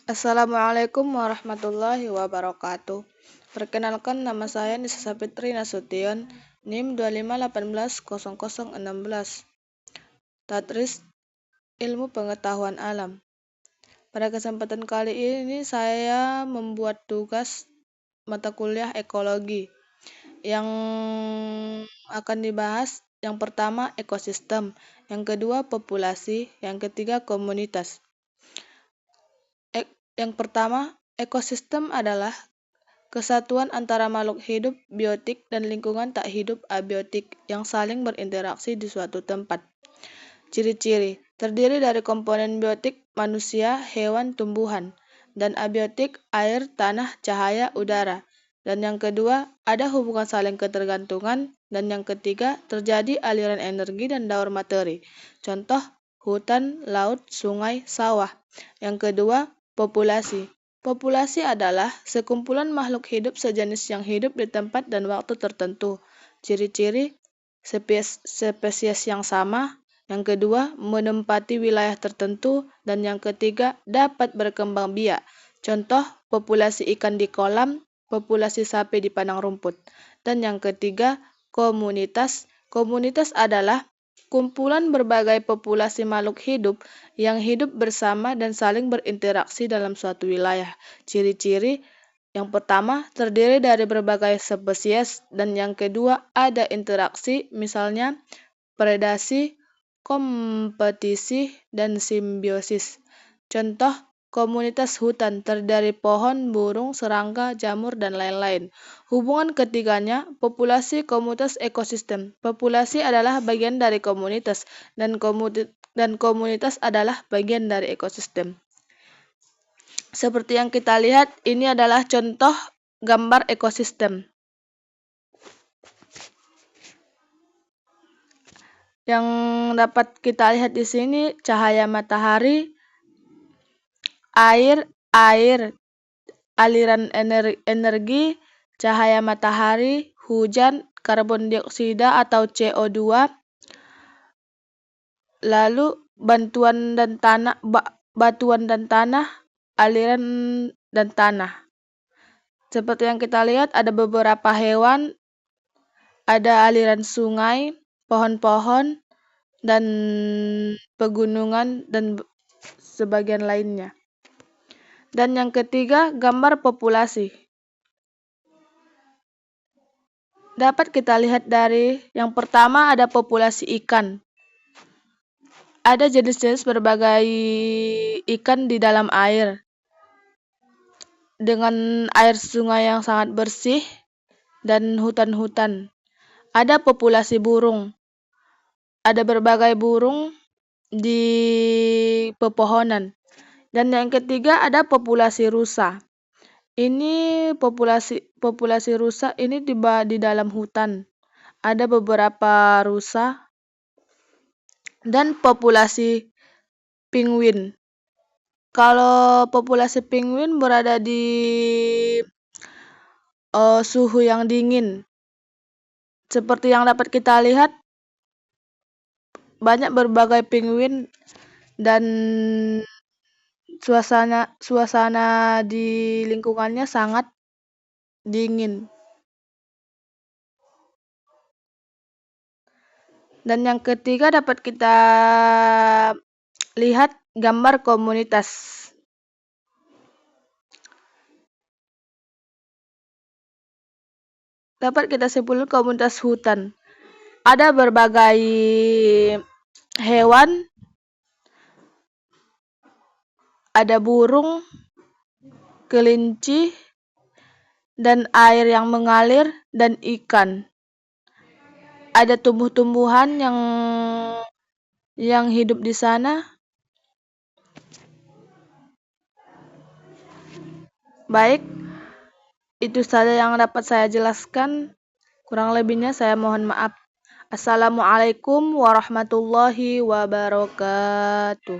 Assalamualaikum warahmatullahi wabarakatuh. Perkenalkan, nama saya Nisa Sapitri Nasution, NIM 25180016. Tadris Ilmu Pengetahuan Alam. Pada kesempatan kali ini saya membuat tugas mata kuliah ekologi yang akan dibahas. Yang pertama ekosistem, yang kedua populasi, yang ketiga komunitas. Yang pertama, ekosistem adalah kesatuan antara makhluk hidup biotik dan lingkungan tak hidup abiotik yang saling berinteraksi di suatu tempat. Ciri-ciri: terdiri dari komponen biotik manusia, hewan, tumbuhan, dan abiotik air, tanah, cahaya, udara. Dan yang kedua, ada hubungan saling ketergantungan. Dan yang ketiga, terjadi aliran energi dan daur materi. Contoh, hutan, laut, sungai, sawah. Yang kedua, populasi. Populasi adalah sekumpulan makhluk hidup sejenis yang hidup di tempat dan waktu tertentu. Ciri-ciri: spesies yang sama. Yang kedua, menempati wilayah tertentu. Dan yang ketiga, dapat berkembang biak. Contoh, populasi ikan di kolam, populasi sapi di padang rumput. Dan yang ketiga, komunitas. Komunitas adalah kumpulan berbagai populasi makhluk hidup yang hidup bersama dan saling berinteraksi dalam suatu wilayah. Ciri-ciri: yang pertama, terdiri dari berbagai spesies, dan yang kedua, ada interaksi, misalnya predasi, kompetisi, dan simbiosis. Contoh, komunitas hutan terdiri dari pohon, burung, serangga, jamur, dan lain-lain. Hubungan ketiganya, populasi, komunitas, ekosistem. Populasi adalah bagian dari komunitas, dan komunitas adalah bagian dari ekosistem. Seperti yang kita lihat, ini adalah contoh gambar ekosistem. Yang dapat kita lihat di sini, cahaya matahari, air, aliran energi, cahaya matahari, hujan, karbon dioksida atau CO2, lalu batuan dan tanah, aliran dan tanah. Seperti yang kita lihat, ada beberapa hewan, ada aliran sungai, pohon-pohon, dan pegunungan, dan sebagian lainnya. Dan yang ketiga, gambar populasi. Dapat kita lihat dari yang pertama, ada populasi ikan. Ada jenis-jenis berbagai ikan di dalam air. Dengan air sungai yang sangat bersih dan hutan-hutan. Ada populasi burung. Ada berbagai burung di pepohonan. Dan yang ketiga, ada populasi rusa. Ini populasi rusa ini di dalam hutan. Ada beberapa rusa. Dan populasi penguin. Kalau populasi penguin berada di suhu yang dingin. Seperti yang dapat kita lihat, banyak berbagai penguin dan suasana di lingkungannya sangat dingin. Dan yang ketiga, dapat kita lihat gambar komunitas. Dapat kita simpulkan komunitas hutan. Ada berbagai hewan, ada burung, kelinci, dan air yang mengalir, dan ikan. Ada tumbuh-tumbuhan yang hidup di sana. Baik, itu saja yang dapat saya jelaskan. Kurang lebihnya saya mohon maaf. Assalamualaikum warahmatullahi wabarakatuh.